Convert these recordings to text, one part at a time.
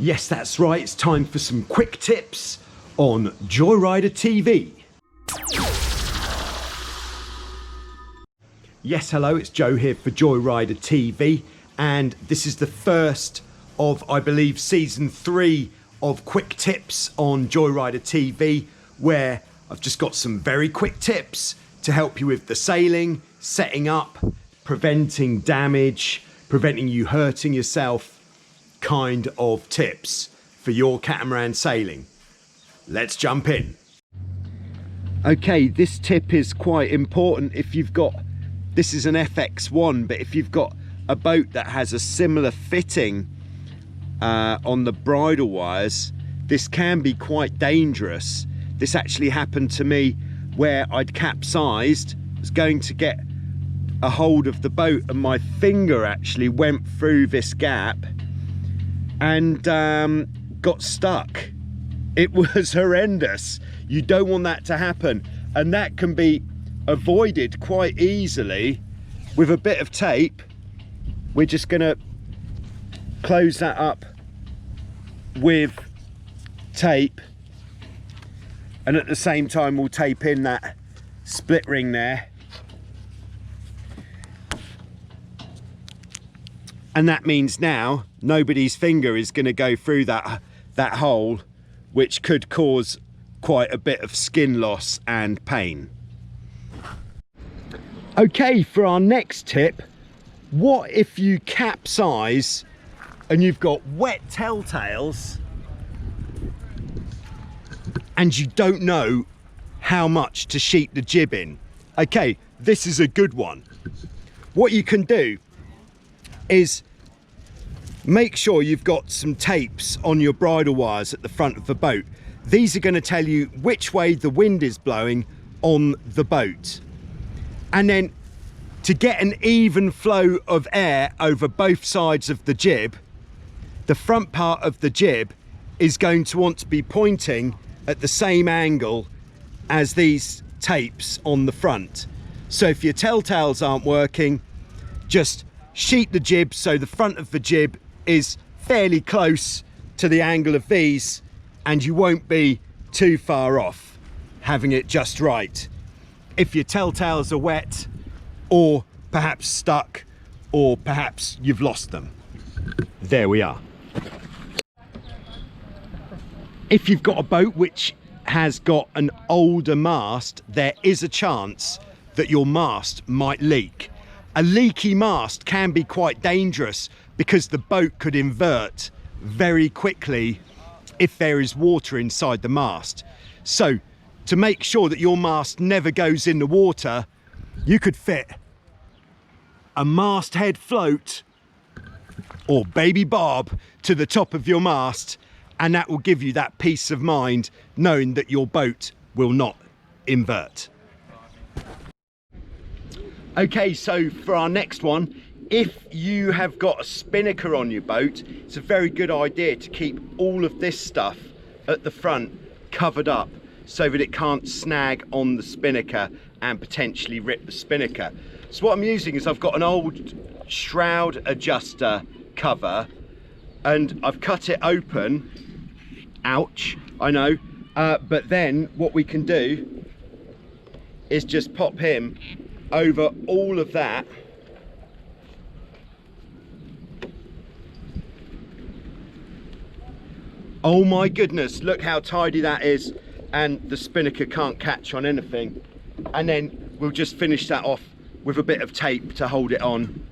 Yes, that's right, it's time for some quick tips on joyridertv. Yes, hello, it's Joe here for joyridertv, and this is the first of, I believe, season 3 of quick tips on joyridertv, where I've just got some very quick tips to help you with the sailing, setting up, preventing damage, preventing you hurting yourself kind of tips for your catamaran sailing. Let's jump in. Okay, this tip is quite important if you've got, this is an FX1, but if you've got a boat that has a similar fitting on the bridle wires, this can be quite dangerous. This actually happened to me where I'd capsized, was going to get a hold of the boat, and my finger actually went through this gap and got stuck. It was horrendous. You don't want that to happen, and that can be avoided quite easily with a bit of tape. We're just gonna close that up with tape, and at the same time we'll tape in that split ring there, and that means now nobody's finger is going to go through that hole, which could cause quite a bit of skin loss and pain. Okay, for our next tip, what if you capsize and you've got wet telltales and you don't know how much to sheet the jib in? Okay, this is a good one. What you can do is make sure you've got some tapes on your bridle wires at the front of the boat. These are going to tell you which way the wind is blowing on the boat. And then to get an even flow of air over both sides of the jib, the front part of the jib is going to want to be pointing at the same angle as these tapes on the front. So if your telltales aren't working, just sheet the jib so the front of the jib is fairly close to the angle of these, and you won't be too far off, having it just right. If your telltales are wet, or perhaps stuck, or perhaps you've lost them, there we are. If you've got a boat which has got an older mast, there is a chance that your mast might leak. A leaky mast can be quite dangerous because the boat could invert very quickly if there is water inside the mast. So to make sure that your mast never goes in the water, you could fit a masthead float or baby bob to the top of your mast, and that will give you that peace of mind knowing that your boat will not invert. Okay, so for our next one, if you have got a spinnaker on your boat, it's a very good idea to keep all of this stuff at the front covered up so that it can't snag on the spinnaker and potentially rip the spinnaker. So what I'm using is I've got an old shroud adjuster cover, and I've cut it open. Ouch, I know. But then what we can do is just pop him over all of that, oh my goodness, look how tidy that is, and the spinnaker can't catch on anything. And then we'll just finish that off with a bit of tape to hold it on.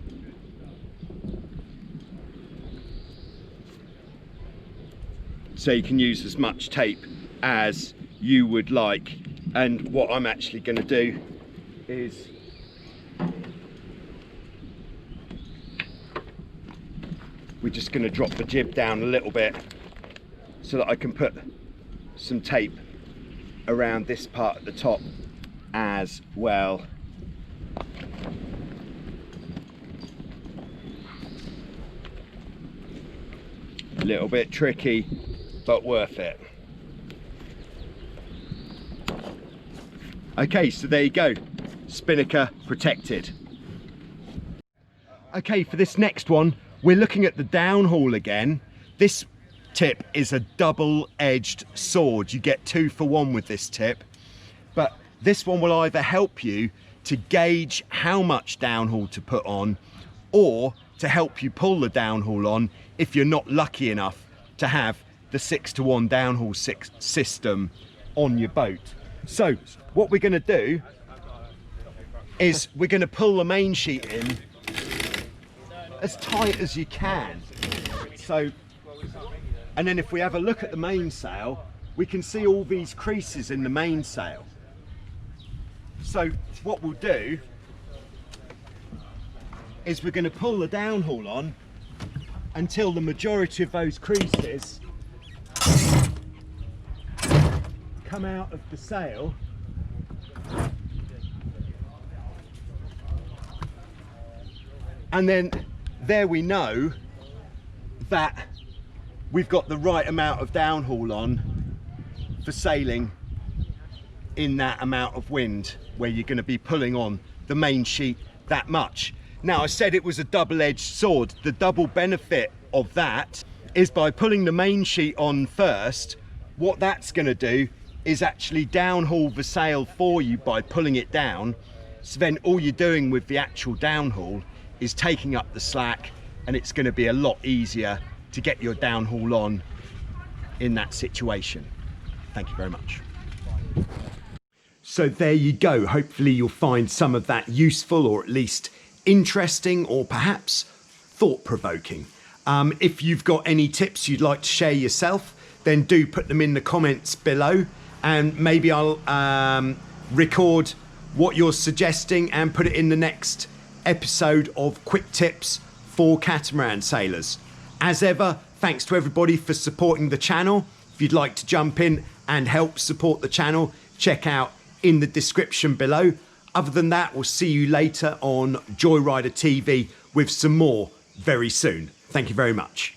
So you can use as much tape as you would like. And what I'm actually going to do is we're just going to drop the jib down a little bit so that I can put some tape around this part at the top as well. A little bit tricky, but worth it. Okay, so there you go, spinnaker protected. Okay, for this next one, we're looking at the downhaul again. This tip is a double-edged sword. You get 2 for 1 with this tip, but this one will either help you to gauge how much downhaul to put on, or to help you pull the downhaul on if you're not lucky enough to have the 6-to-1 downhaul system on your boat. So what we're going to do is we're going to pull the main sheet in as tight as you can. So, and then if we have a look at the mainsail, we can see all these creases in the mainsail. So what we'll do is we're going to pull the downhaul on until the majority of those creases come out of the sail, and then there we know that we've got the right amount of downhaul on for sailing in that amount of wind where you're going to be pulling on the main sheet that much. Now, I said it was a double-edged sword. The double benefit of that is by pulling the main sheet on first, what that's going to do is actually downhaul the sail for you by pulling it down. So then all you're doing with the actual downhaul is taking up the slack, and it's going to be a lot easier to get your downhaul on in that situation. Thank you very much. So there you go. Hopefully you'll find some of that useful, or at least interesting, or perhaps thought-provoking. If you've got any tips you'd like to share yourself, then do put them in the comments below, and maybe I'll record what you're suggesting and put it in the next episode of Quick Tips for Catamaran Sailors. As ever, thanks to everybody for supporting the channel. If you'd like to jump in and help support the channel, check out in the description below. Other than that, we'll see you later on Joyrider TV with some more very soon. Thank you very much.